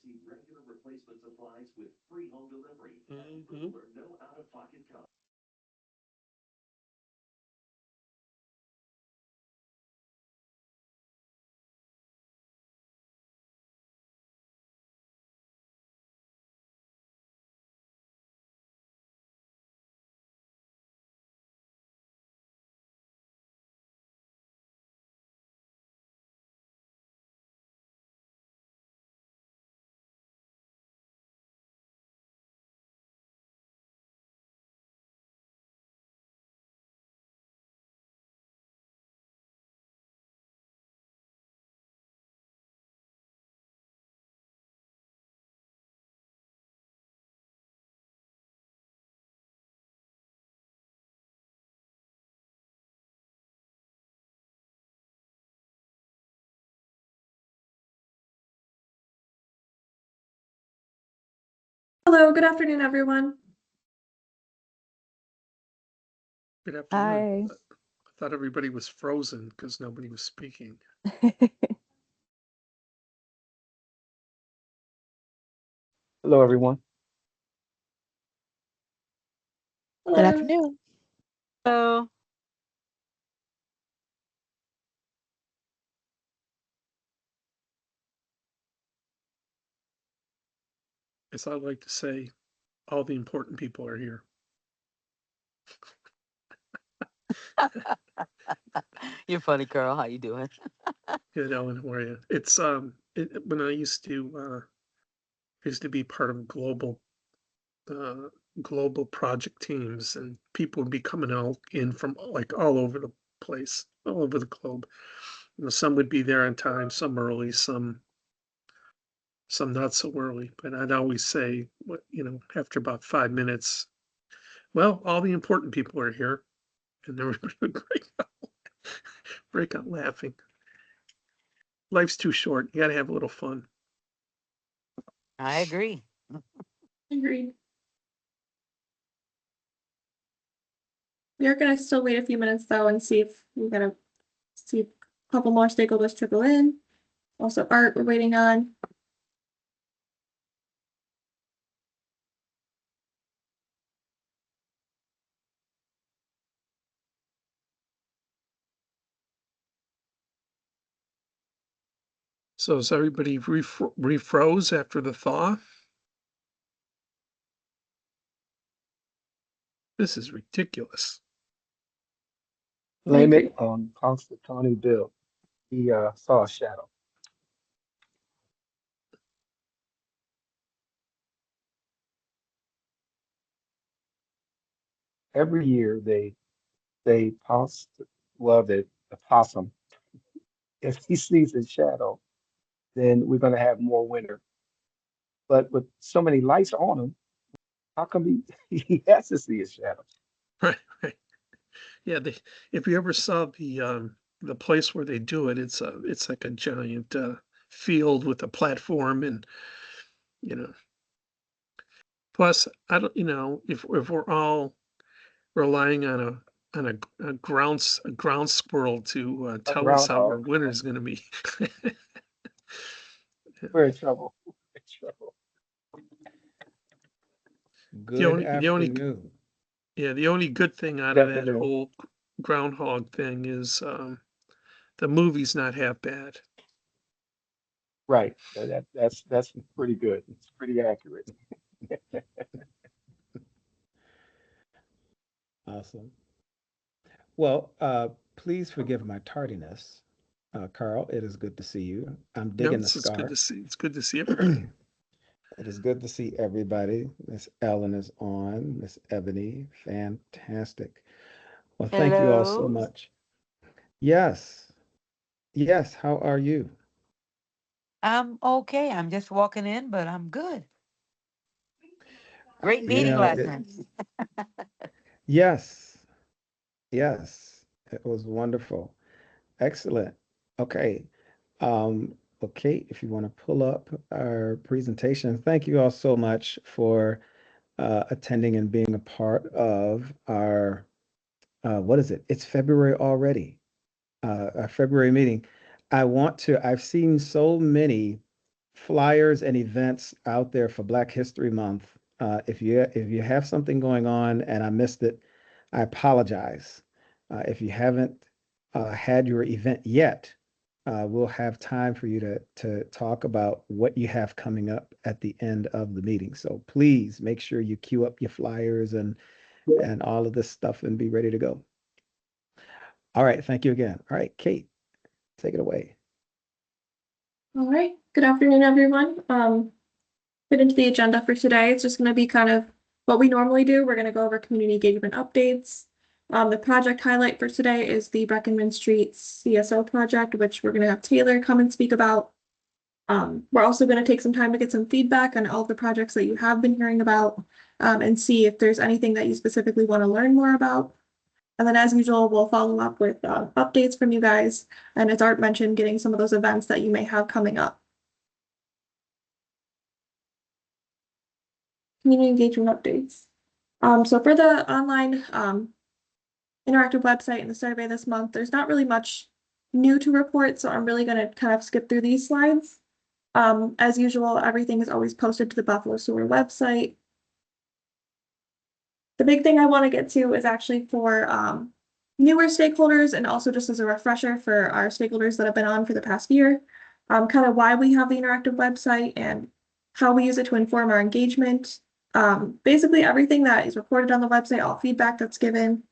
Mhm. Hello, good afternoon, everyone. Good afternoon. Hi. I thought everybody was frozen because nobody was speaking. Hello, everyone. Good Hello. afternoon. So, As I like to say, all the important people are here. you're funny, Carl. How you doing? Good, Ellen, how are you? It's when I used to be part of uh global project teams, and people would be coming out in from like all over the place, all over the globe. Some would be there on time, some early, some not so early. But I'd always say, after about 5 minutes, well, all the important people are here, and everybody would break out laughing. Life's too short. You got to have a little fun. I agree. Agreed. We are gonna still wait a few minutes though and see if we gotta see a couple more stakeholders trickle in. Also, Art, we're waiting on. So is everybody refroze after the thaw? This is ridiculous. Blame it on Constantine Bill. He saw a shadow. Every year they post well the possum. If he sees a shadow, then we're gonna have more winter. But with so many lights on him, how come he has to see a shadow? Right, right. Yeah, if you ever saw the place where they do it, it's like a giant field with a platform, and you know. Plus, I don't, if we're all relying on a ground squirrel to A tell us how our groundhog. winter is going to be. We're in trouble. We're in trouble. The Good only, the only, afternoon. yeah, the only good thing out Good of that afternoon. whole groundhog thing is the movie's not half bad. Right. That's pretty good. It's pretty accurate. Awesome. Well, please forgive my tardiness. Carl, it is good to see you. I'm No, digging the it's good to scarf. see. It's good to see everybody. It is good to see everybody. Miss Ellen is on. Miss Ebony, fantastic. Well, thank you all so Hello. much. Yes, yes. How are you? I'm okay. I'm just walking in, but I'm good. Great You meeting know, last it, night. yes, yes. It was wonderful. Excellent. Okay. Okay, if you want to pull up our presentation, thank you all so much for attending and being a part of our, what is it? It's February already, our February meeting. I've seen so many flyers and events out there for Black History Month. If you have something going on and I missed it, I apologize. If you haven't had your event yet, we'll have time for you to talk about what you have coming up at the end of the meeting. So please make sure you queue up your flyers and all of this stuff and be ready to go. All right, thank you again. All right, Kate, take it away. All right, good afternoon, everyone. Fit into the agenda for today. It's just gonna be kind of what we normally do. We're gonna go over community engagement updates. The project highlight for today is the Breckenman Street CSO project, which we're gonna have Taylor come and speak about. We're also gonna take some time to get some feedback on all the projects that you have been hearing about, and see if there's anything that you specifically want to learn more about. And then as usual, we'll follow up with updates from you guys. And as Art mentioned, getting some of those events that you may have coming up. Community engagement updates. So for the online interactive website and the survey this month, there's not really much new to report, so I'm really going to kind of skip through these slides. As usual, everything is always posted to the Buffalo Sewer website. The big thing I want to get to is actually for newer stakeholders, and also just as a refresher for our stakeholders that have been on for the past year, kind of why we have the interactive website and how we use it to inform our engagement. Basically everything that is reported on the website, all feedback that's given,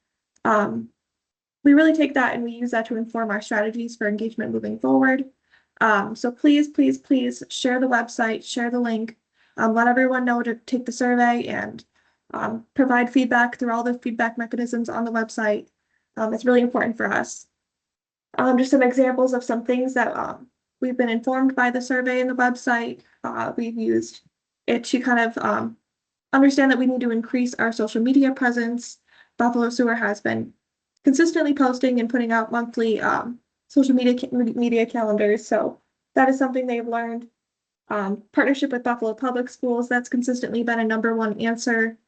we really take that and we use that to inform our strategies for engagement moving forward. So please, please, please share the website, share the link, let everyone know to take the survey and provide feedback through all the feedback mechanisms on the website. It's really important for us. Just some examples of some things that we've been informed by the survey and the website. We've used it to kind of understand that we need to increase our social media presence. Buffalo Sewer has been consistently posting and putting out monthly social media calendars. So that is something they've learned. Partnership with Buffalo Public Schools, that's consistently been a #1 answer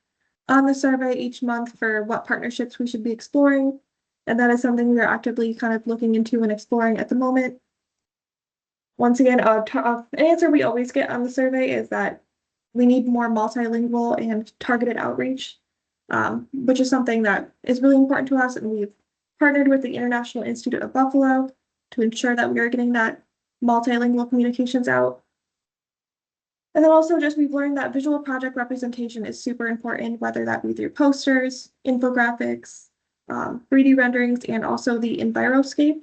on the survey each month for what partnerships we should be exploring. And that is something we are actively kind of looking into and exploring at the moment. Once again, an answer we always get on the survey is that we need more multilingual and targeted outreach, which is something that is really important to us. And we've partnered with the International Institute of Buffalo to ensure that we are getting that multilingual communications out. And then also just we've learned that visual project representation is super important, whether that be through posters, infographics, 3D renderings, and also the Enviroscape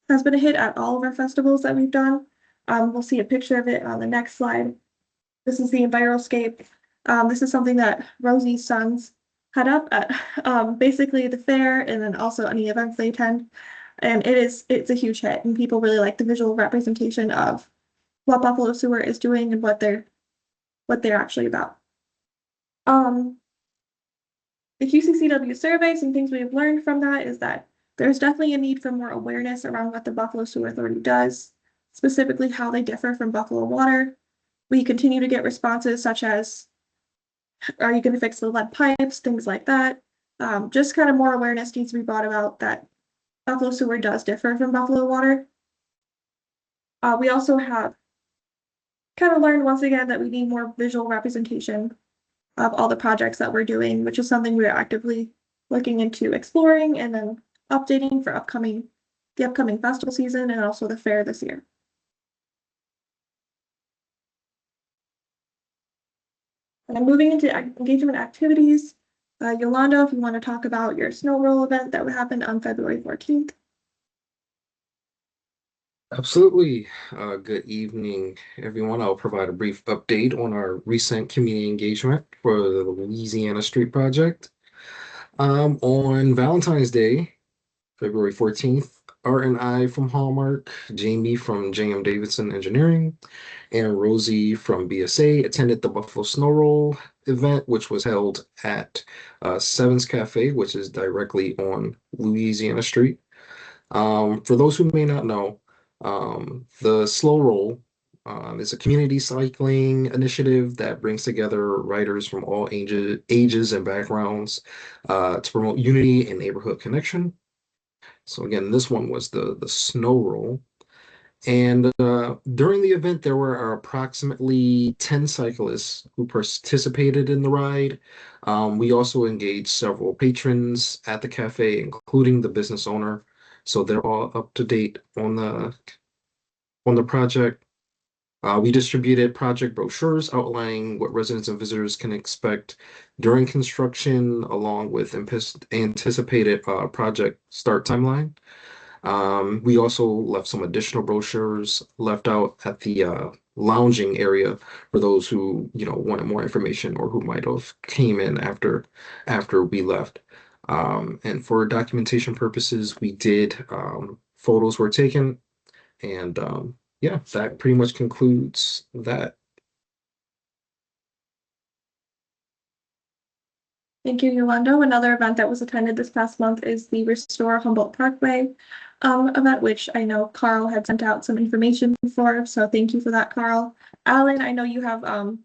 has been a hit at all of our festivals that we've done. We'll see a picture of it on the next slide. This is the Enviroscape. This is something that Rosie's sons head up at basically the fair and then also any events they attend. And it's a huge hit and people really like the visual representation of what Buffalo Sewer is doing and what they're actually about. The QCCW survey, some things we've learned from that is that there's definitely a need for more awareness around what the Buffalo Sewer Authority does, specifically how they differ from Buffalo Water. We continue to get responses such as, are you going to fix the lead pipes, things like that. Just kind of more awareness needs to be brought about that Buffalo Sewer does differ from Buffalo Water. We also have kind of learned once again that we need more visual representation of all the projects that we're doing, which is something we're actively looking into exploring and then updating for the upcoming festival season and also the fair this year. And then moving into engagement activities, Yolanda, if you want to talk about your snow roll event that happened on February 14th. Absolutely. Good evening, everyone. I'll provide a brief update on our recent community engagement for the Louisiana Street Project. On Valentine's Day, February 14th, Art and I from Hallmark, Jamie from JM Davidson Engineering, and Rosie from BSA attended the Buffalo Snow Roll event, which was held at Sevens Cafe, which is directly on Louisiana Street. For those who may not know, the Slow Roll is a community cycling initiative that brings together riders from all ages and backgrounds to promote unity and neighborhood connection. So again, this one was the Snow Roll. And during the event, there were approximately 10 cyclists who participated in the ride. We also engaged several patrons at the cafe, including the business owner. So they're all up to date on the project. We distributed project brochures outlining what residents and visitors can expect during construction, along with anticipated project start timeline. We also left some additional brochures left out at the lounging area for those who, wanted more information or who might have came in after we left. And for documentation purposes, we did photos were taken, and yeah, that pretty much concludes that. Thank you, Yolando. Another event that was attended this past month is the Restore Humboldt Parkway event, which I know Carl had sent out some information for. So thank you for that, Carl. Alan, I know you have kind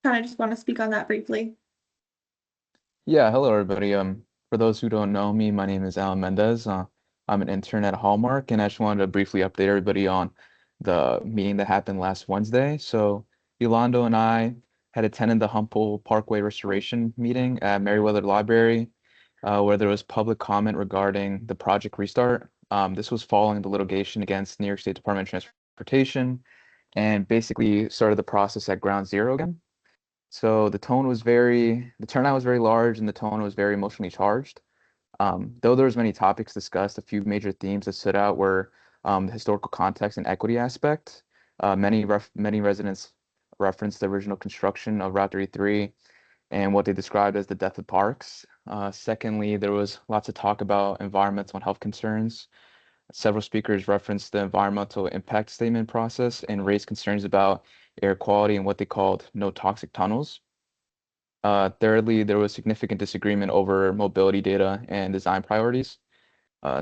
of just want to speak on that briefly. Yeah, hello everybody. For those who don't know me, my name is Alan Mendez. I'm an intern at Hallmark, and I just wanted to briefly update everybody on the meeting that happened last Wednesday. So Yolando and I had attended the Humboldt Parkway Restoration meeting at Meriwether Library, where there was public comment regarding the project restart. This was following the litigation against New York State Department of Transportation, and basically started the process at ground zero again. So the turnout was very large and the tone was very emotionally charged. Though there was many topics discussed, a few major themes that stood out were the historical context and equity aspect. Many residents referenced the original construction of Route 33 and what they described as the death of parks. Secondly, there was lots of talk about environmental and health concerns. Several speakers referenced the environmental impact statement process and raised concerns about air quality and what they called no toxic tunnels. Thirdly, there was significant disagreement over mobility data and design priorities.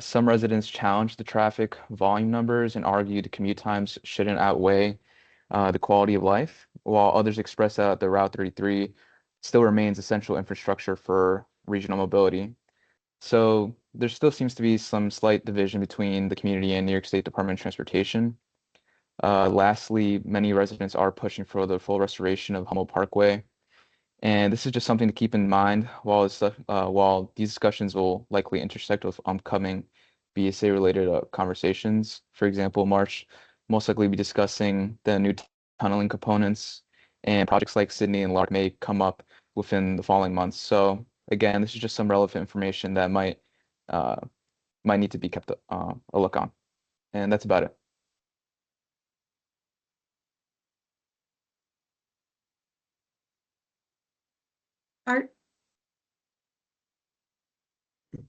Some residents challenged the traffic volume numbers and argued commute times shouldn't outweigh the quality of life, while others expressed that the Route 33 still remains essential infrastructure for regional mobility. So there still seems to be some slight division between the community and New York State Department of Transportation. Lastly, many residents are pushing for the full restoration of Hummel Parkway. And this is just something to keep in mind while these discussions will likely intersect with upcoming BSA related conversations. For example, March most likely be discussing the new tunneling components, and projects like Sydney and Lark may come up within the following months. So again, this is just some relevant information that uh, might need to be kept a look on. And that's about it. Art,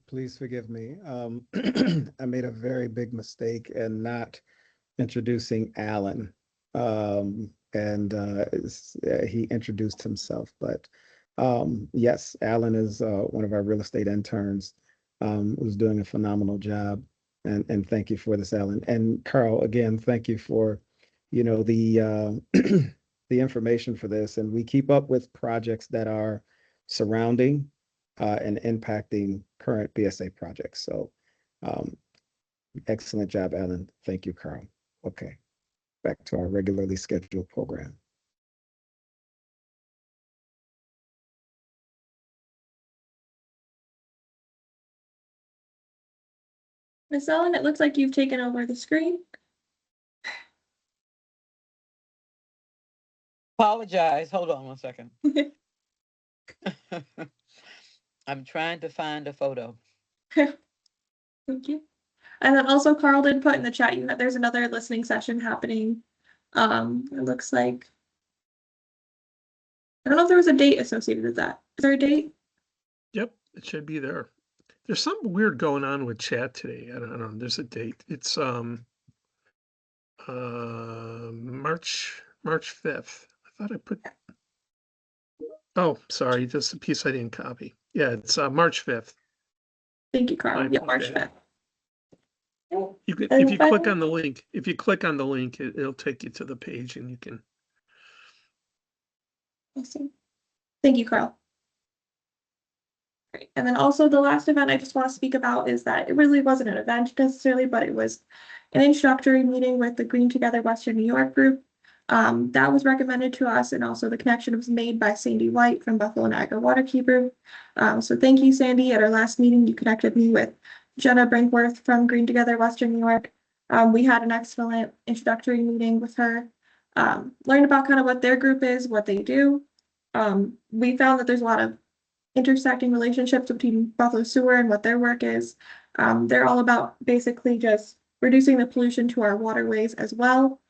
Please forgive me. I made a very big mistake in not introducing Alan. And he introduced himself, but yes, Alan is one of our real estate interns, who's doing a phenomenal job. And thank you for this, Alan. And Carl, again, thank you for, the the information for this. And we keep up with projects that are surrounding and impacting current BSA projects. So um, excellent job, Alan. Thank you, Carl. Okay, back to our regularly scheduled program. Miss Ellen, it looks like you've taken over the screen. Apologize. Hold on one second. I'm trying to find a photo. Thank you. And then also Carl did put in the chat, there's another listening session happening. It looks like, I don't know if there was a date associated with that. Is there a date? Yep, it should be there. There's something weird going on with chat today. I don't know. There's a date. It's March 5th. I thought I put. Oh, sorry. That's the piece I didn't copy. Yeah, it's March 5th. Thank you, Carl. My Yeah, March bad. 5th. You can, And if you finally- click on the link, it'll take you to the page and you can. Awesome. Thank you, Carl. Great. And then also the last event I just want to speak about is that it really wasn't an event necessarily, but it was an introductory meeting with the Green Together Western New York group. That was recommended to us, and also the connection was made by Sandy White from Buffalo Niagara Waterkeeper. So thank you, Sandy. At our last meeting, you connected me with Jenna Brinkworth from Green Together Western New York. We had an excellent introductory meeting with her, learned about kind of what their group is, what they do. We found that there's a lot of intersecting relationships between Buffalo Sewer and what their work is. They're all about basically just reducing the pollution to our waterways as well.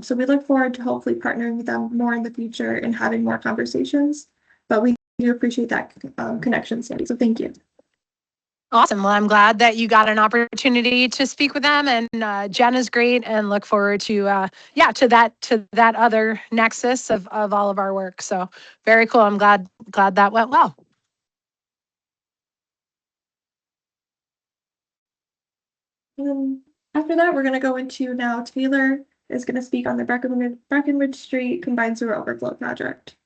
So we look forward to hopefully partnering with them more in the future and having more conversations. But we do appreciate that connection, Sandy. So thank you. Awesome. Well, I'm glad that you got an opportunity to speak with them, and Jen is great, and look forward to to that other nexus of all of our work. So very cool. I'm glad that went well. After that, we're going to go into now Taylor is going to speak on the Breckenridge Street Combined Sewer Overflow Project.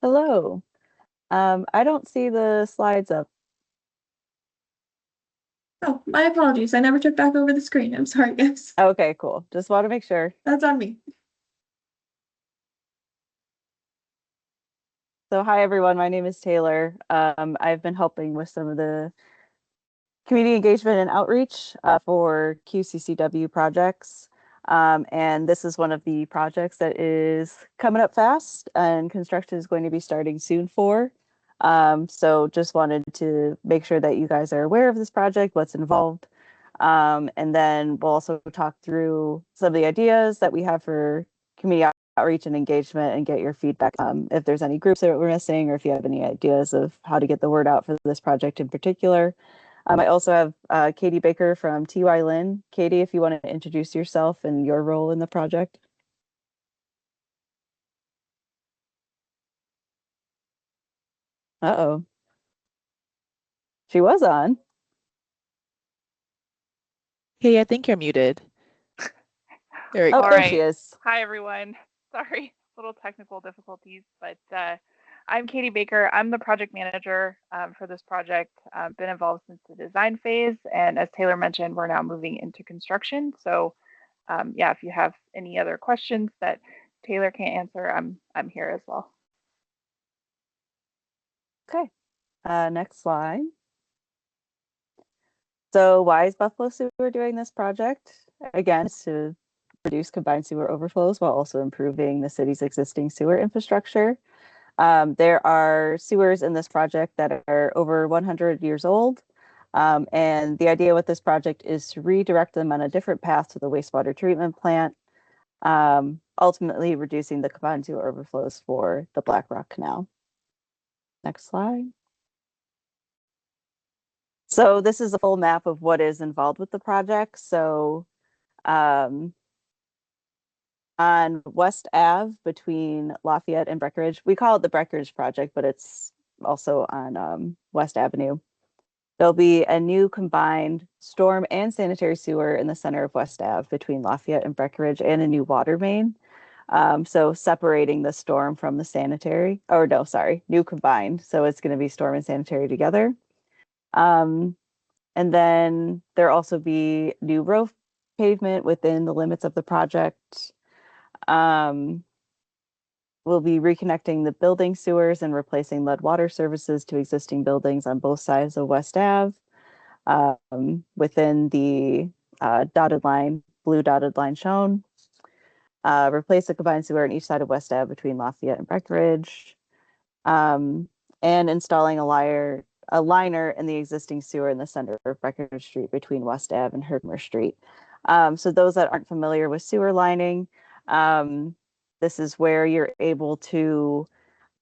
Hello. I don't see the slides up. Oh, my apologies. I never took back over the screen. I'm sorry, guys. Okay, cool. Just want to make sure. That's on me. So hi, everyone. My name is Taylor. I've been helping with some of the community engagement and outreach for QCCW projects. And this is one of the projects that is coming up fast, and construction is going to be starting soon for. So just wanted to make sure that you guys are aware of this project, what's involved. And then we'll also talk through some of the ideas that we have for community outreach and engagement, and get your feedback if there's any groups that we're missing, or if you have any ideas of how to get the word out for this project in particular. I also have Katie Baker from TY Lin. Katie, if you want to introduce yourself and your role in the project. Uh-oh. She was on. Hey, I think you're muted. There we Oh, go. there she is. Hi, everyone. Sorry, little technical difficulties, but I'm Katie Baker. I'm the project manager for this project. I've been involved since the design phase, and as Taylor mentioned, we're now moving into construction. So, yeah, if you have any other questions that Taylor can't answer, I'm here as well. Okay. Next slide. So why is Buffalo Sewer doing this project? Again, it's to reduce combined sewer overflows while also improving the city's existing sewer infrastructure. There are sewers in this project that are over 100 years old. And the idea with this project is to redirect them on a different path to the wastewater treatment plant, ultimately reducing the combined sewer overflows for the Black Rock Canal. Next slide. So this is a full map of what is involved with the project. So on West Ave between Lafayette and Breckenridge, we call it the Breckenridge project, but it's also on West Avenue. There'll be a new combined storm and sanitary sewer in the center of West Ave between Lafayette and Breckenridge, and a new water main. So separating the storm from the sanitary, or no, sorry, new combined. So it's going to be storm and sanitary together. And then there'll also be new road pavement within the limits of the project. We'll be reconnecting the building sewers and replacing lead water services to existing buildings on both sides of West Ave. Within the dotted line, blue dotted line shown. Replace the combined sewer on each side of West Ave between Lafayette and Breckenridge. And installing a liner in the existing sewer in the center of Breckenridge Street between West Ave and Herkimer Street. So those that aren't familiar with sewer lining, this is where you're able to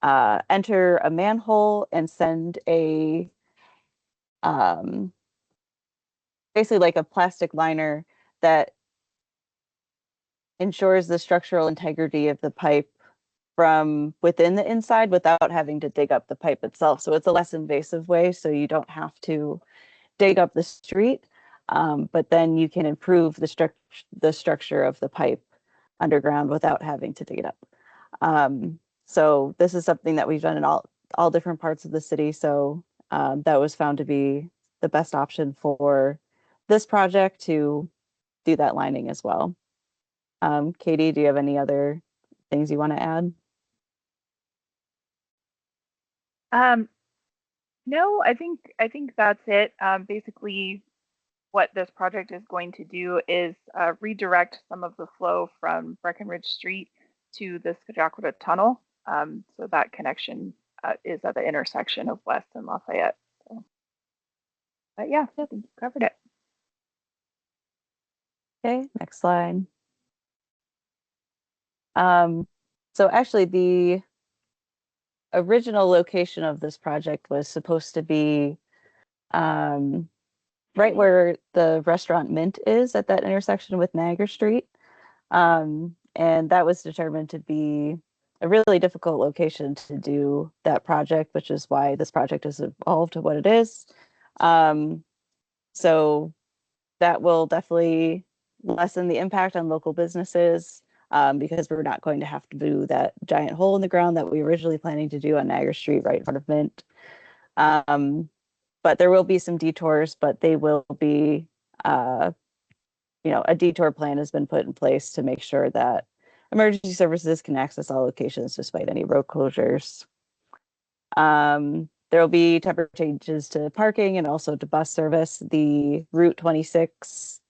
enter a manhole and send a basically like a plastic liner that ensures the structural integrity of the pipe from within the inside without having to dig up the pipe itself. So it's a less invasive way, so you don't have to dig up the street, but then you can improve the structure of the pipe underground without having to dig it up. So this is something that we've done in all different parts of the city. So that was found to be the best option for this project to do that lining as well. Katie, do you have any other things you want to add? No, I think that's it. Basically, what this project is going to do is redirect some of the flow from Breckenridge Street to the Scajaquada Tunnel. So that connection is at the intersection of West and Lafayette. So, but yeah, I think you covered it. Okay, next slide. So actually the original location of this project was supposed to be right where the restaurant Mint is at that intersection with Niagara Street. And that was determined to be a really difficult location to do that project, which is why this project has evolved to what it is. So that will definitely lessen the impact on local businesses, because we're not going to have to do that giant hole in the ground that we were originally planning to do on Niagara Street right in front of Mint. But there will be some detours, but they will be, a detour plan has been put in place to make sure that emergency services can access all locations despite any road closures. There will be temporary changes to parking and also to bus service. The Route 26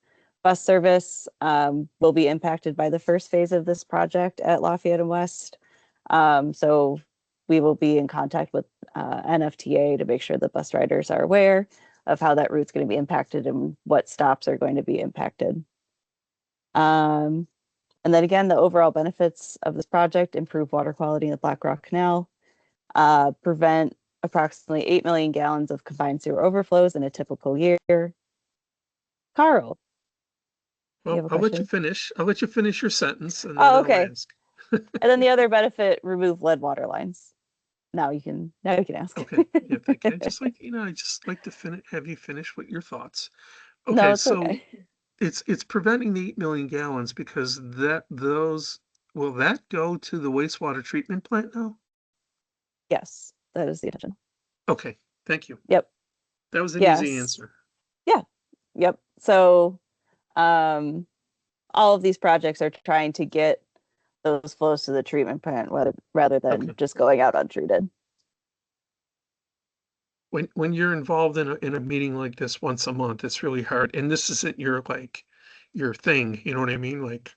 bus service will be impacted by the first phase of this project at Lafayette and West. So we will be in contact with NFTA to make sure the bus riders are aware of how that route's going to be impacted and what stops are going to be impacted. And then again, the overall benefits of this project: improve water quality in the Black Rock Canal, prevent approximately 8 million gallons of combined sewer overflows in a typical year. Carl, you have a I'll let you question? finish. I'll let you finish your sentence and then Oh, I'll okay. ask. And then the other benefit: remove lead water lines. Now you can ask. Okay. Yeah, thank you. I just like to have you finish with your thoughts. No, Okay, it's so okay. it's preventing the 8 million gallons because will that go to the wastewater treatment plant now? Yes, that is the intention. Okay, thank you. Yep. That was an easy Yes. answer. Yeah. Yep. So all of these projects are trying to get those flows to the treatment plant rather than Okay. just going out untreated. When you're involved in a meeting like this once a month, it's really hard. And this isn't your thing, you know what I mean? Like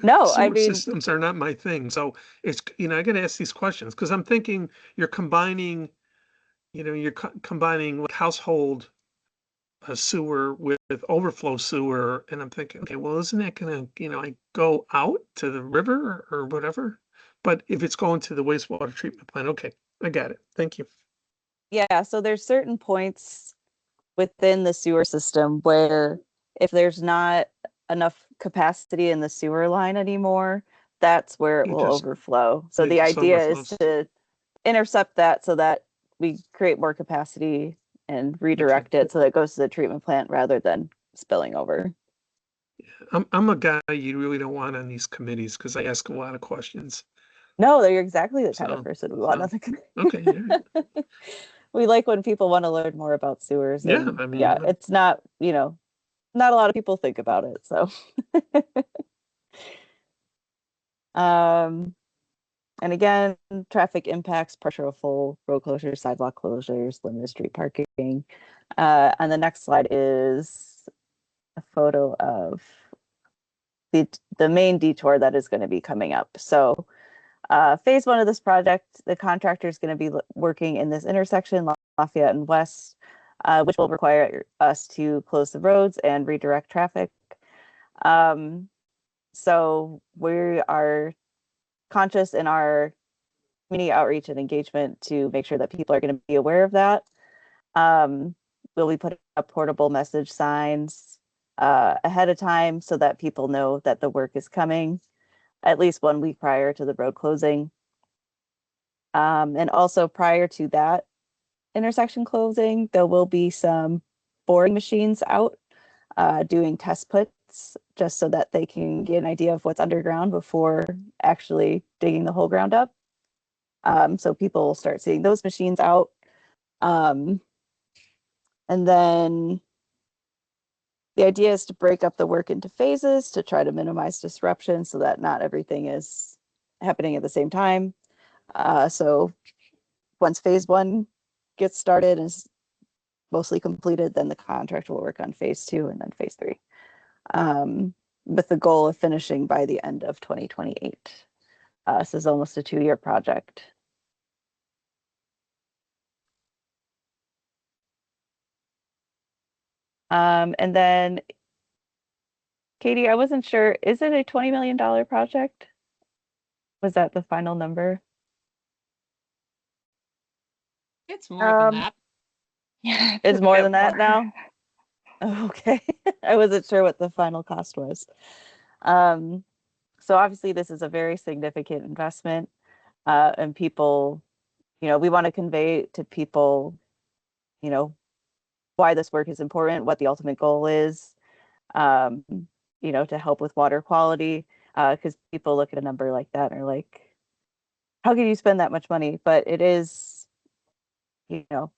No, I sewer mean, systems are not my thing. So it's, I got to ask these questions because I'm thinking you're combining, combining like household sewer with overflow sewer. And I'm thinking, okay, well, isn't that gonna, like go out to the river or whatever? But if it's going to the wastewater treatment plant, okay, I got it. Thank you. yeah, so there's certain points within the sewer system where if there's not enough capacity in the sewer line anymore, that's where it It will just, overflow. So it the just idea is overflows. to intercept that so that we create more capacity and Okay. redirect it so that it goes to the treatment plant rather than spilling over. I'm a guy you really don't want on these committees because I ask a lot of questions. No, you're exactly the kind of So, person we want on the okay, all right. committee. We like when people want to learn more about sewers, Yeah, and I mean, yeah, it's not, not a lot of people think about it. So um and again, traffic impacts, partial full road closures, sidewalk closures, limited street parking. And the next slide is a photo of the main detour that is going to be coming up. So phase one of this project, the contractor is going to be working in this intersection, Lafayette and West, which will require us to close the roads and redirect traffic. So we are conscious in our community outreach and engagement to make sure that people are going to be aware of that. We'll be putting up portable message signs ahead of time so that people know that the work is coming at least 1 week prior to the road closing. And also prior to that intersection closing, there will be some boring machines out doing test puts just so that they can get an idea of what's underground before actually digging the whole ground up. So people will start seeing those machines out. And then the idea is to break up the work into phases to try to minimize disruption so that not everything is happening at the same time. So once phase 1 gets started and is mostly completed, then the contractor will work on phase 2 and then phase 3, with the goal of finishing by the end of 2028. This is almost a 2-year project. And then, Katie, I wasn't sure, is it a $20 million project? Was that the final number? It's more than Um, that. Yeah, It's a more bit than that more. now? Okay. I wasn't sure what the final cost was. So obviously this is a very significant investment, and people, we want to convey to people, you know, why this work is important, what the ultimate goal is, um, to help with water quality, because people look at a number like that and are like, how can you spend that much money? But it is, you know,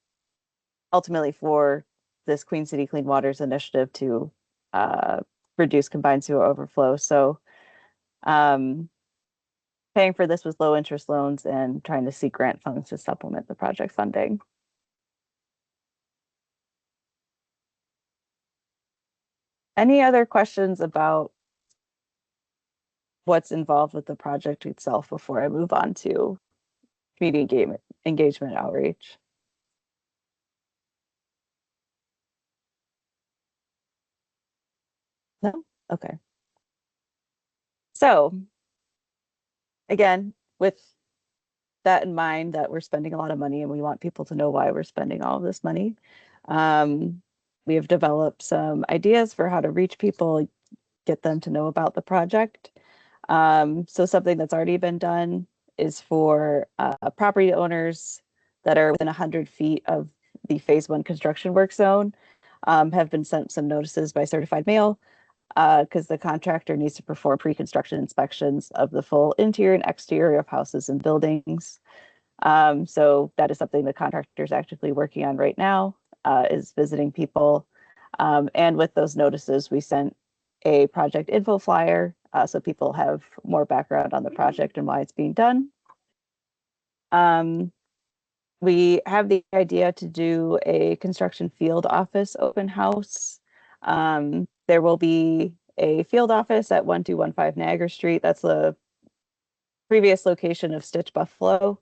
ultimately for this Queen City Clean Waters initiative to reduce combined sewer overflow. So paying for this with low interest loans and trying to seek grant funds to supplement the project funding. Any other questions about what's involved with the project itself before I move on to community engagement outreach? No? Okay. So again, with that in mind, that we're spending a lot of money and we want people to know why we're spending all of this money, we have developed some ideas for how to reach people, get them to know about the project. So something that's already been done is for property owners that are within 100 feet of the phase 1 construction work zone, have been sent some notices by certified mail, because the contractor needs to perform pre-construction inspections of the full interior and exterior of houses and buildings. So that is something the contractor is actively working on right now, is visiting people. And with those notices, we sent a project info flyer, so people have more background on the project and why it's being done. We have the idea to do a construction field office open house. There will be a field office at 1215 Niagara Street. That's the previous location of Stitch Buffalo,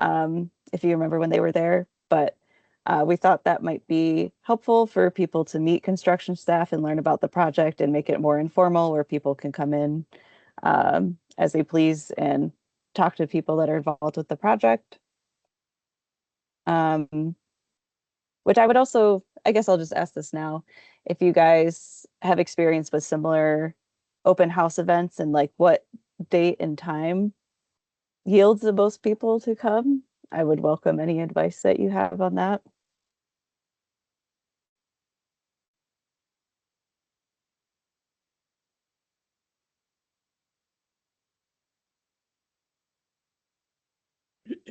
if you remember when they were there. But we thought that might be helpful for people to meet construction staff and learn about the project and make it more informal, where people can come in as they please and talk to people that are involved with the project. Which I would also, I guess I'll just ask this now, if you guys have experience with similar open house events and like what date and time yields the most people to come. I would welcome any advice that you have on that.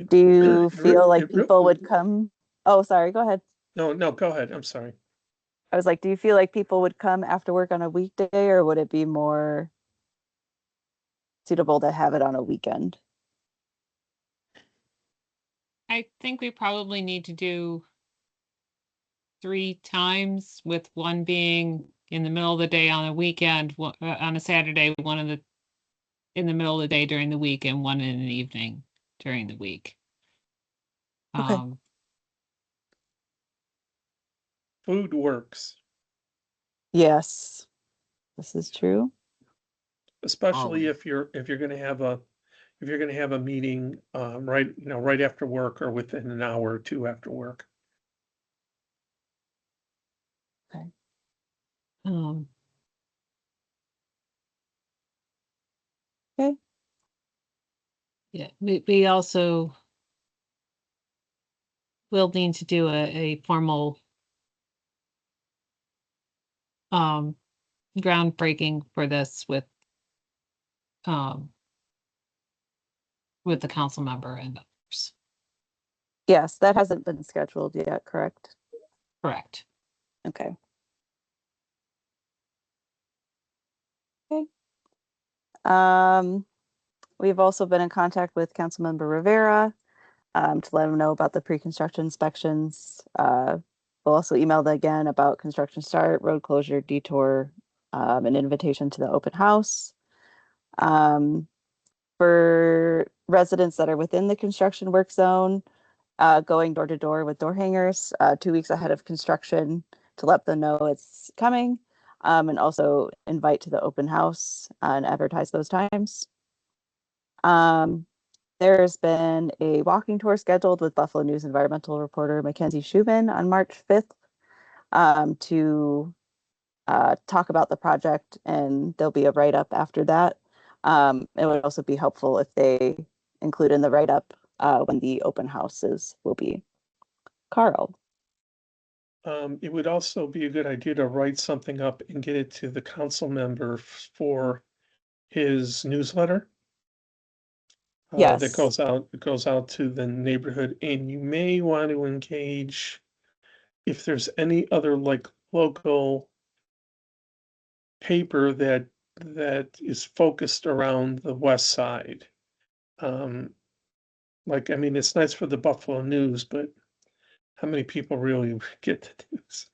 Do you feel like people would come? Oh, sorry, go ahead. No, go ahead. I'm sorry. I was like, do you feel like people would come after work on a weekday, or would it be more suitable to have it on a weekend? I think we probably need to do 3 times, with one being in the middle of the day on a weekend, on a Saturday, one in the middle of the day during the week, and one in the evening during the week. Okay. Food works, Yes, this is true. especially if you're gonna have a meeting right after work or within an hour or two after work. Okay. Okay. Yeah, we also will need to do a formal groundbreaking for this with the council member and others. Yes, that hasn't been scheduled yet, correct? Correct. Okay. Okay. We've also been in contact with Councilmember Rivera to let him know about the pre-construction inspections. We'll also email them again about construction start, road closure, detour, an invitation to the open house. For residents that are within the construction work zone, going door to door with door hangers 2 weeks ahead of construction to let them know it's coming, and also invite to the open house and advertise those times. There's been a walking tour scheduled with Buffalo News environmental reporter Mackenzie Schumann on March 5th to talk about the project, and there'll be a write-up after that. It would also be helpful if they include in the write-up when the open houses will be. Carl. It would also be a good idea to write something up and get it to the council member for his newsletter. That Yes. goes out to the neighborhood, and you may want to engage if there's any other like local paper that is focused around the west side. Like, I mean, it's nice for the Buffalo News, but how many people really get the news?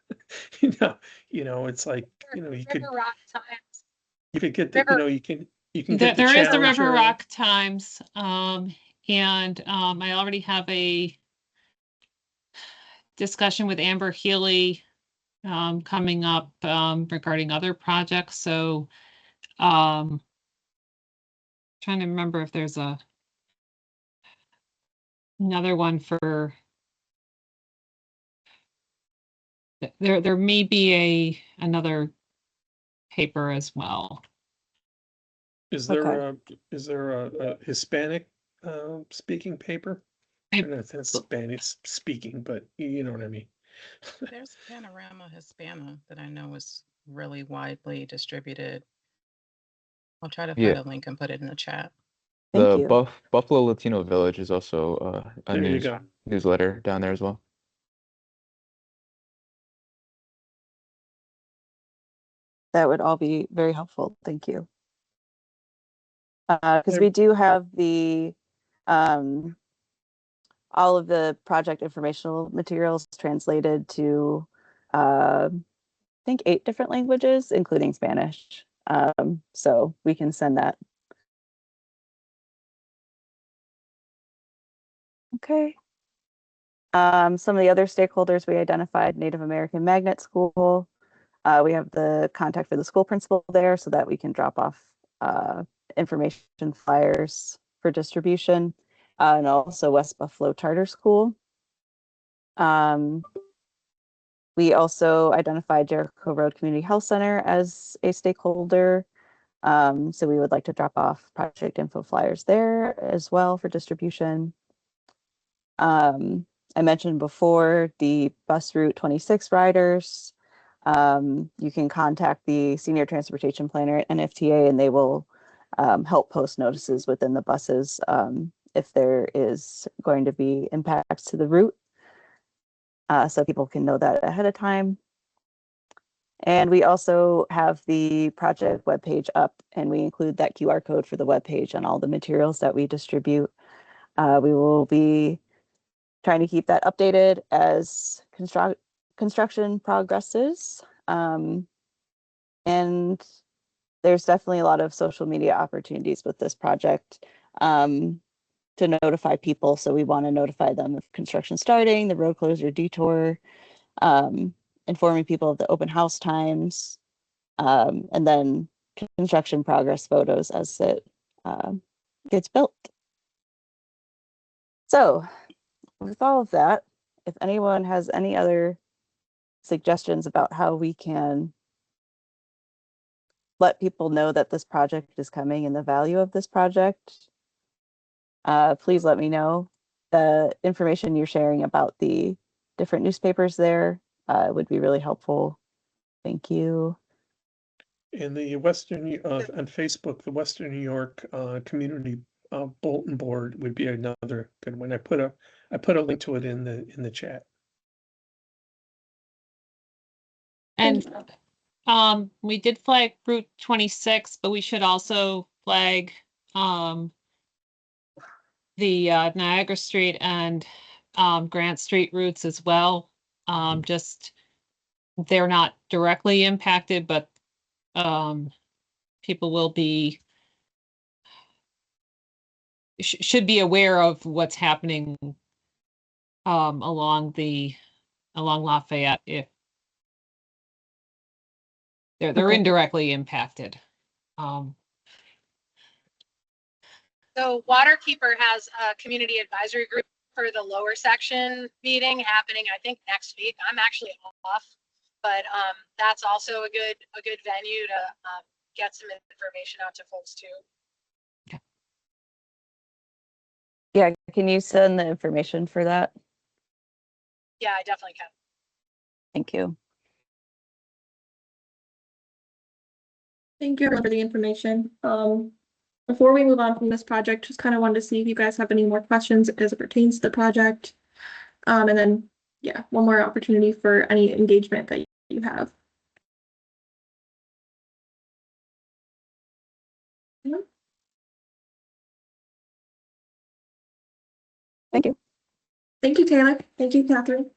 It's like, you could get the, you can get the There is the River Challenger. Rock Times, and I already have a discussion with Amber Healy coming up regarding other projects. So trying to remember if there's another one for there may be another paper as well. Is there a Hispanic speaking paper? That's Spanish speaking, but you know what I mean. There's Panorama Hispana that I know is really widely distributed. I'll try to find a link and put it in the chat. The Buffalo Latino Village is also a There you go. newsletter down there as well. That would all be very helpful. Thank you. Because we do have the all of the project informational materials translated to I think 8 different languages, including Spanish. So we can send that. Okay. Some of the other stakeholders we identified: Native American Magnet School. We have the contact for the school principal there so that we can drop off information flyers for distribution, and also West Buffalo Charter School. We also identified Jericho Road Community Health Center as a stakeholder. So we would like to drop off project info flyers there as well for distribution. I mentioned before the bus route 26 riders. You can contact the senior transportation planner at NFTA, and they will help post notices within the buses if there is going to be impacts to the route, so people can know that ahead of time. And we also have the project webpage up, and we include that QR code for the webpage and all the materials that we distribute. We will be trying to keep that updated as construction progresses. And there's definitely a lot of social media opportunities with this project to notify people. So we want to notify them of construction starting, the road closure, detour, informing people of the open house times, and then construction progress photos as it gets built. So with all of that, if anyone has any other suggestions about how we can let people know that this project is coming and the value of this project, please let me know. The information you're sharing about the different newspapers there would be really helpful. Thank you. In the on Facebook, the Western New York Community Bulletin Board would be another good one. I put I put a link to it in the chat. Thank And we did flag Route 26, but we should also flag the Niagara Street and Grant Street routes as well. Just they're not directly impacted, but people will be should be aware of what's happening along Lafayette if they're Okay. indirectly impacted. So Waterkeeper has a community advisory group for the lower section meeting happening, I think, next week. I'm actually off, but that's also a good venue to get some information out to folks too. Yeah, can you send the information for that? Yeah, I definitely can. Thank you. Thank you for the information. Before we move on from this project, just kind of wanted to see if you guys have any more questions as it pertains to the project. And then, yeah, one more opportunity for any engagement that you have. Thank you. Thank you, Taylor. Thank you, Catherine.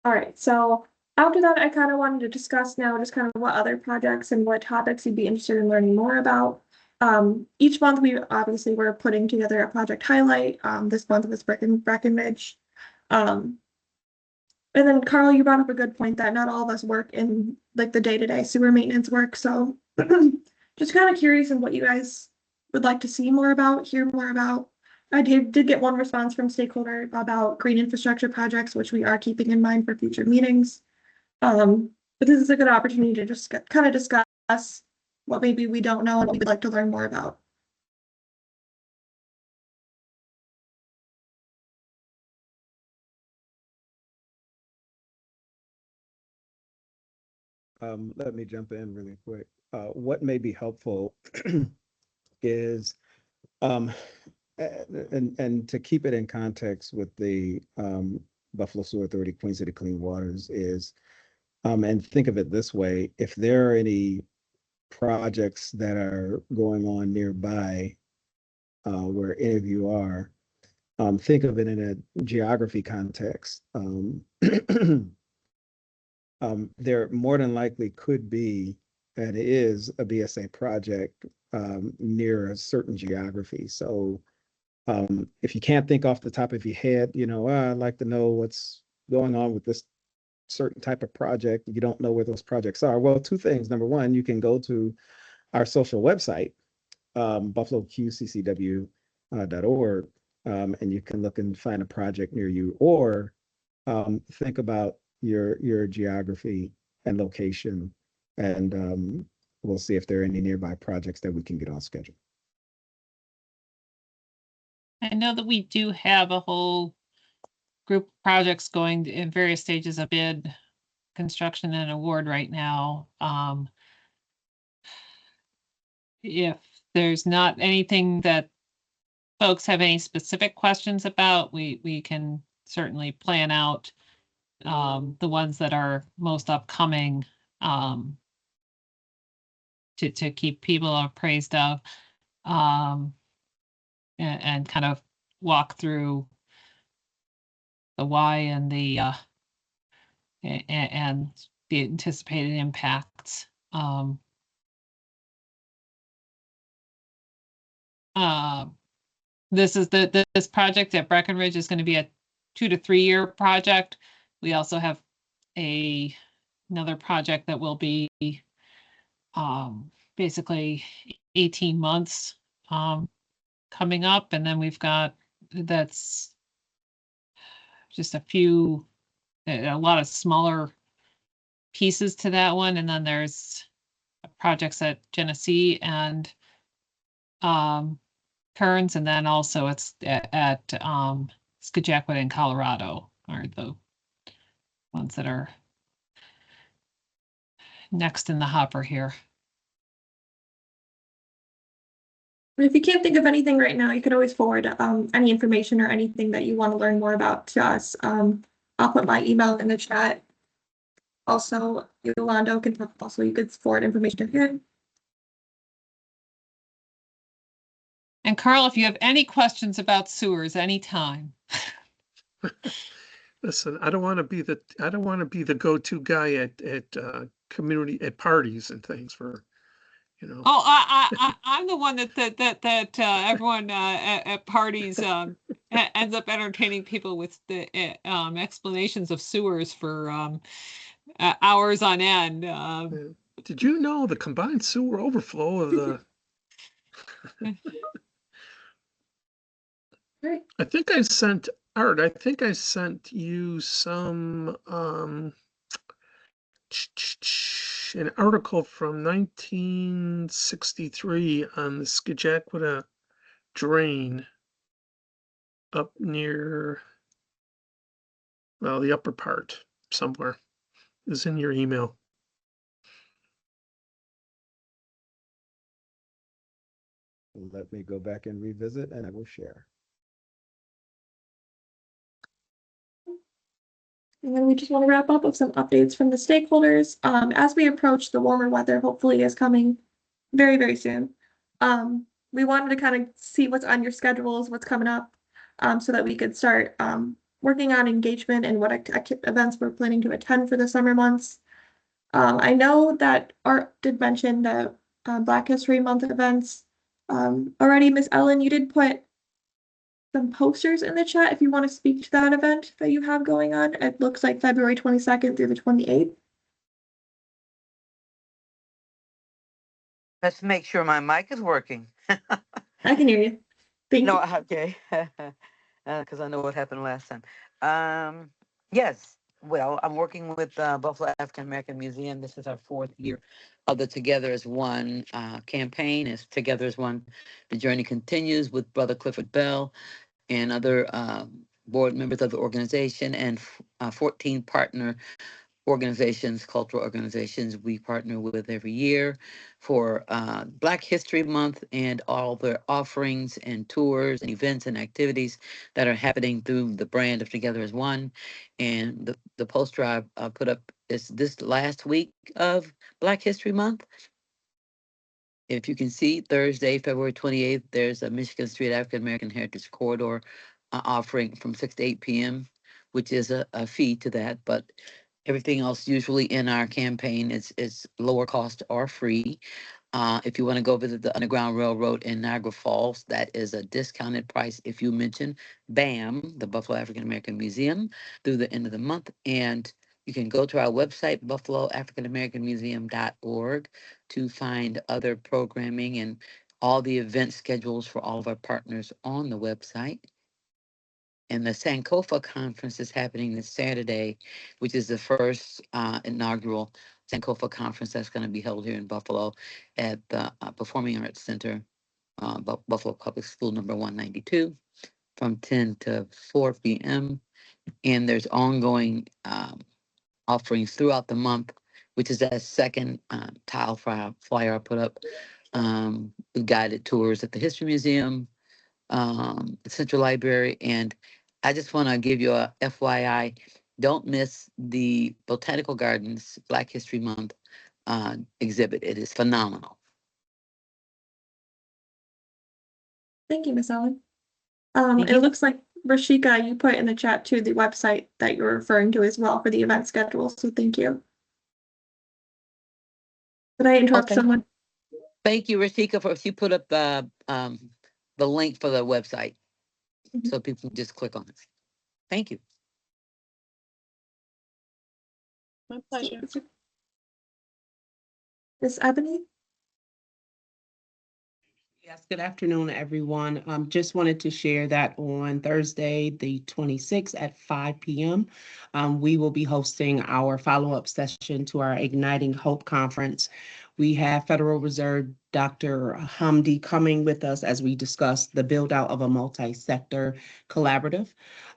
All right, so after that, I kind of wanted to discuss now just kind of what other projects and what topics you'd be interested in learning more about. Each month we obviously were putting together a project highlight. This month was Breckenridge. And then Carl, you brought up a good point that not all of us work in like the day-to-day sewer maintenance work. So just kind of curious in what you guys would like to see more about, hear more about. I did get one response from Stakeholder about green infrastructure projects, which we are keeping in mind for future meetings. But this is a good opportunity to just kind of discuss what maybe we don't know and what we'd like to learn more about. Let me jump in really quick. What may be helpful is, and to keep it in context with the Buffalo Sewer Authority, Queen City Clean Waters is, and think of it this way, if there are any projects that are going on nearby where any of you are, think of it in a geography context. There more than likely could be and is a BSA project near a certain geography. So if you can't think off the top of your head, I'd like to know what's going on with this certain type of project. You don't know where those projects are. Well, two things. Number one, you can go to our social website, buffaloqccw.org, and you can look and find a project near you, or think about your geography and location, and we'll see if there are any nearby projects that we can get on schedule. I know that we do have a whole group of projects going in various stages of bid, construction, and award right now. If there's not anything that folks have any specific questions about, we can certainly plan out the ones that are most upcoming to keep people appraised of, and kind of walk through the why and the and the anticipated impacts. This project at Breckenridge is going to be a 2 to 3 year project. We also have another project that will be basically 18 months coming up, and then we've got that's just a lot of smaller pieces to that one, and then there's projects at Genesee and Kearns, and then also it's at Skagway in Colorado are the ones that are next in the hopper here. If you can't think of anything right now, you could always forward any information or anything that you want to learn more about to us. I'll put my email in the chat. Also, Yolando can also, you could forward information to him. And Carl, if you have any questions about sewers, anytime. Listen, I don't want to be the go-to guy at community at parties and things for, you know. Oh, I'm the one that everyone at parties ends up entertaining people with the explanations of sewers for hours on end. Did you know the combined sewer overflow of the? Right. I think I sent Art. I think I sent you some an article from 1963 on the Skidjackwadah drain up near, well, the upper part somewhere. Is in your email. Let me go back and revisit and I will share. And then we just want to wrap up with some updates from the stakeholders. As we approach the warmer weather, hopefully is coming very, very soon. We wanted to kind of see what's on your schedules, what's coming up, so that we could start working on engagement and what events we're planning to attend for the summer months. I know that Art did mention the Black History Month events. Already, Miss Ellen, you did put some posters in the chat if you want to speak to that event that you have going on. It looks like February 22nd through the 28th. Let's make sure my mic is working. I can hear you. Thank No, you. okay. Because I know what happened last time. Yes, well, I'm working with Buffalo African American Museum. This is our 4th year of the Together as One campaign. It's Together as One. The journey continues with Brother Clifford Bell and other board members of the organization and 14 partner organizations, cultural organizations we partner with every year for Black History Month and all the offerings and tours and events and activities that are happening through the brand of Together as One. And the poster I put up is this last week of Black History Month. If you can see, Thursday, February 28th, there's a Michigan Street African American Heritage Corridor offering from 6 to 8 p.m., which is a fee to that. But everything else usually in our campaign is lower cost or free. If you want to go visit the Underground Railroad in Niagara Falls, that is a discounted price if you mention BAM, the Buffalo African American Museum, through the end of the month. And you can go to our website, buffaloafricanamericanmuseum.org, to find other programming and all the event schedules for all of our partners on the website. And the Sankofa conference is happening this Saturday, which is the first inaugural Sankofa conference that's going to be held here in Buffalo at the Performing Arts Center, Buffalo Public School number 192, from 10 to 4 p.m. And there's ongoing offerings throughout the month, which is that second tile flyer I put up, with guided tours at the History Museum, the Central Library. And I just want to give you a FYI, don't miss the Botanical Gardens Black History Month exhibit. It is phenomenal. Thank you, Miss Ellen. Thank It you. looks like Rashika, you put in the chat too the website that you're referring to as well for the event schedule. So thank you. Did I interrupt Okay. someone? Thank you, Rashika, for she put up the link for the website, so people can just click on it. Thank you. My pleasure. Miss Ebony? Yes, good afternoon, everyone. Just wanted to share that on Thursday, the 26th at 5 p.m., we will be hosting our follow-up session to our Igniting Hope Conference. We have Federal Reserve Dr. Hamdi coming with us as we discuss the build-out of a multi-sector collaborative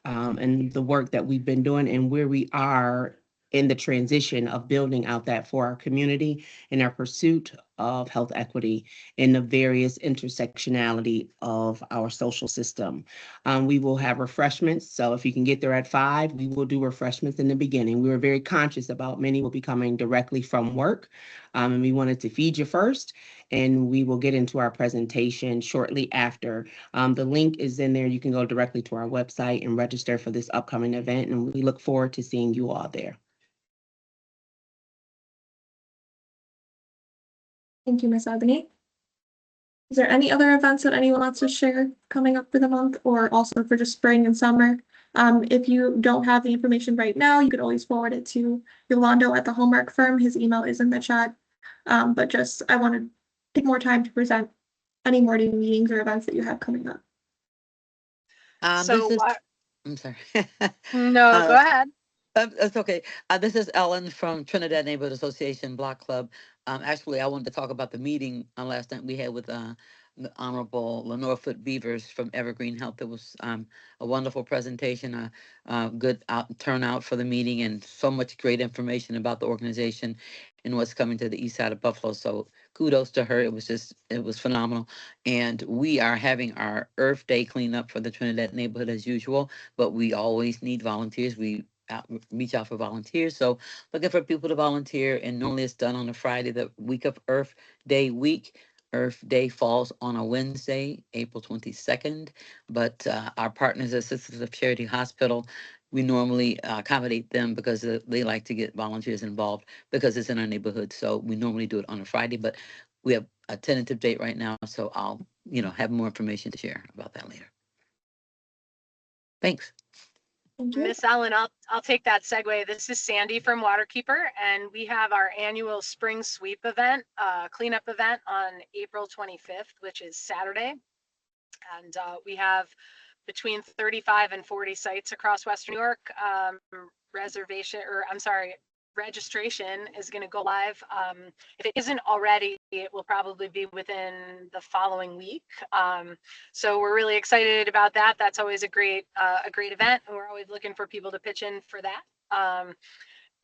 and the work that we've been doing and where we are in the transition of building out that for our community in our pursuit of health equity in the various intersectionality of our social system. We will have refreshments. So if you can get there at 5, we will do refreshments in the beginning. We were very conscious about many will be coming directly from work. And we wanted to feed you first, and we will get into our presentation shortly after. The link is in there. You can go directly to our website and register for this upcoming event, and we look forward to seeing you all there. Thank you, Ms. Ebony. Is there any other events that anyone wants to share coming up for the month or also for just spring and summer? If you don't have the information right now, you could always forward it to Yolando at the Hallmark firm. His email is in the chat. But just, I want to take more time to present any morning meetings or events that you have coming up. This is, I'm sorry. No, go ahead. That's okay. This is Ellen from Trinidad Neighborhood Association Block Club. Actually, I wanted to talk about the meeting last night we had with the Honorable Lenore Foot Beavers from Evergreen Health. It was a wonderful presentation, a good turnout for the meeting, and so much great information about the organization and what's coming to the east side of Buffalo. So kudos to her. It was phenomenal. And we are having our Earth Day cleanup for the Trinidad neighborhood as usual, but we always need volunteers. We reach out for volunteers. So looking for people to volunteer, and normally it's done on a Friday, the week of Earth Day week. Earth Day falls on a Wednesday, April 22nd, but our partners at Sisters of Charity Hospital, we normally accommodate them because they like to get volunteers involved because it's in our neighborhood. So we normally do it on a Friday, but we have a tentative date right now. So I'll, have more information to share about that later. Thanks. Miss Ellen, I'll take that segue. This is Sandy from Waterkeeper, and we have our annual spring sweep event, cleanup event on April 25th, which is Saturday. And we have between 35 and 40 sites across Western New York. Registration is going to go live. If it isn't already, it will probably be within the following week. So we're really excited about that. That's always a great event, and we're always looking for people to pitch in for that.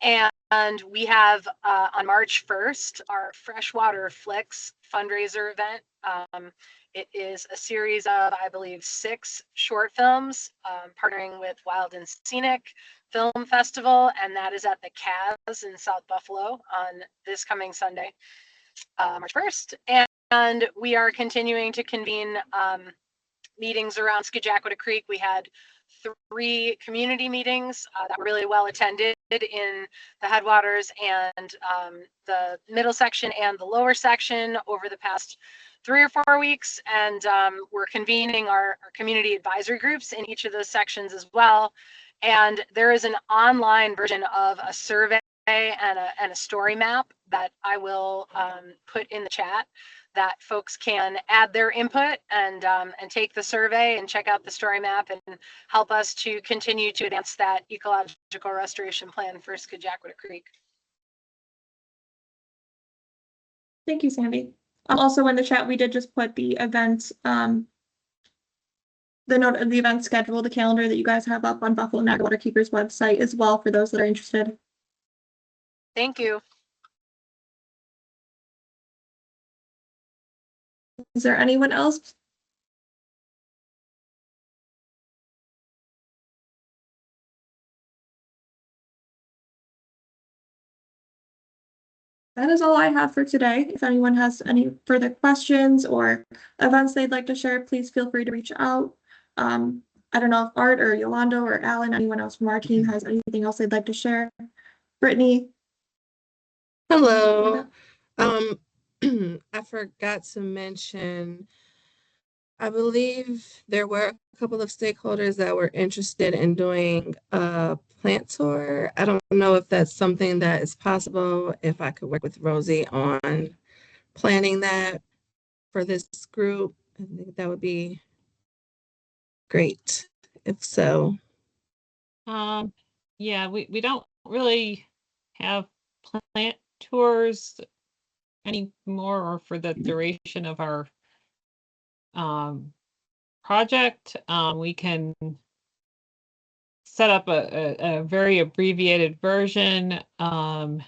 And we have on March 1st our Freshwater Flicks fundraiser event. It is a series of, I believe, 6 short films partnering with Wild and Scenic Film Festival, and that is at the Cas in South Buffalo on this coming Sunday, March 1st. And we are continuing to convene meetings around Skajakwata Creek. We had 3 community meetings that were really well attended in the headwaters and the middle section and the lower section over the past 3 or 4 weeks. And we're convening our community advisory groups in each of those sections as well. And there is an online version of a survey and a story map that I will put in the chat that folks can add their input and take the survey and check out the story map and help us to continue to advance that ecological restoration plan for Skajakwata Creek. Thank you, Sandy. Also in the chat, we did just put the event, the note of the event schedule, the calendar that you guys have up on Buffalo Niagara Waterkeeper's website as well for those that are interested. Thank you. Is there anyone else? That is all I have for today. If anyone has any further questions or events they'd like to share, please feel free to reach out. I don't know if Art or Yolando or Alan, anyone else from our team has anything else they'd like to share. Brittany. Hello. I forgot to mention, I believe there were a couple of stakeholders that were interested in doing a plant tour. I don't know if that's something that is possible, if I could work with Rosie on planning that for this group. I think that would be great, if so. Yeah, we don't really have plant tours anymore or for the duration of our project. We can set up a very abbreviated version. You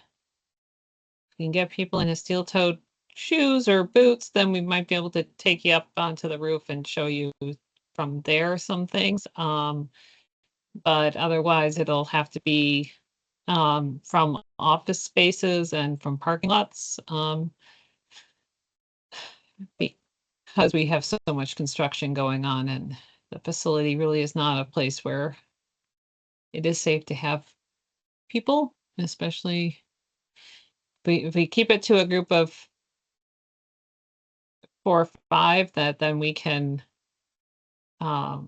can get people in a steel-toed shoes or boots, then we might be able to take you up onto the roof and show you from there some things. But otherwise it'll have to be from office spaces and from parking lots. Because we have so much construction going on, and the facility really is not a place where it is safe to have people, especially if we keep it to a group of 4 or 5, that then we can, I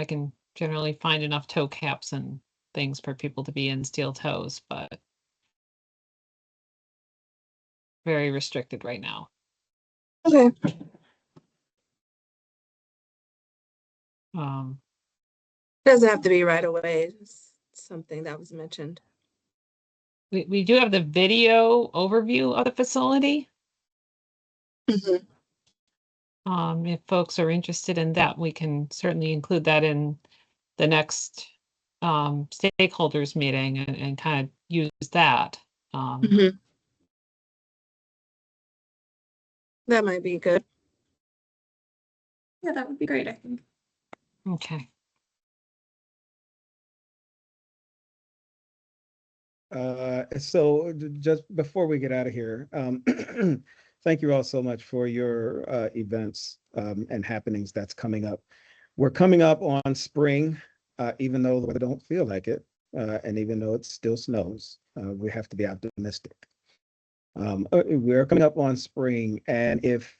can generally find enough toe caps and things for people to be in steel toes, but very restricted right now. Okay. Doesn't have to be right away. It's something that was mentioned. We do have the video overview of the facility. Mhm. If folks are interested in that, we can certainly include that in the next stakeholders meeting and kind of use that. Mhm. That might be good. Yeah, that would be great, I think. Okay. So just before we get out of here, thank you all so much for your events and happenings that's coming up. We're coming up on spring, even though we don't feel like it, and even though it still snows, we have to be optimistic. We're coming up on spring, and if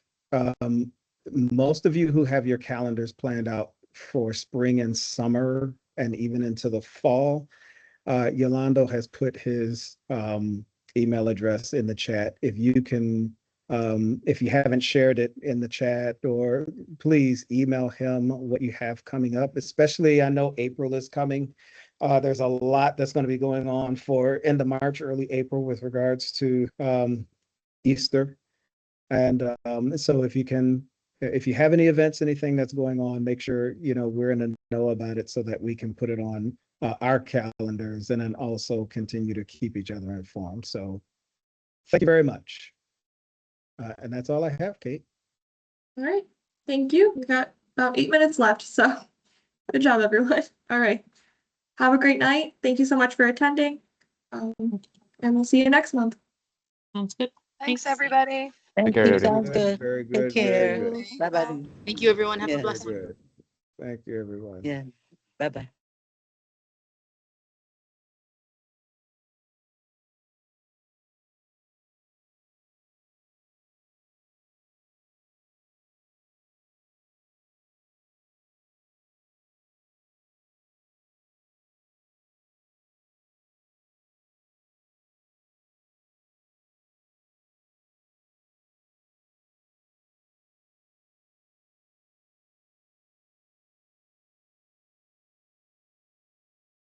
most of you who have your calendars planned out for spring and summer and even into the fall, Yolando has put his email address in the chat. If you can, if you haven't shared it in the chat, or please email him what you have coming up, especially I know April is coming. There's a lot that's going to be going on for end of March, early April with regards to Easter. And so if you can, if you have any events, anything that's going on, make sure, you know, we're in the know about it so that we can put it on our calendars and then also continue to keep each other informed. So thank you very much. And that's all I have, Kate. All right. Thank you. We got about 8 minutes left, so good job, everyone. All right. Have a great night. Thank you so much for attending. And we'll see you next month. Sounds good. Thanks, everybody. Thank care, you. everybody. Sounds good. Very Take good, very care. good. Bye bye. Thank you, everyone. Have a Yeah. Very blessed one. good. Thank you, everyone. Yeah. Bye bye.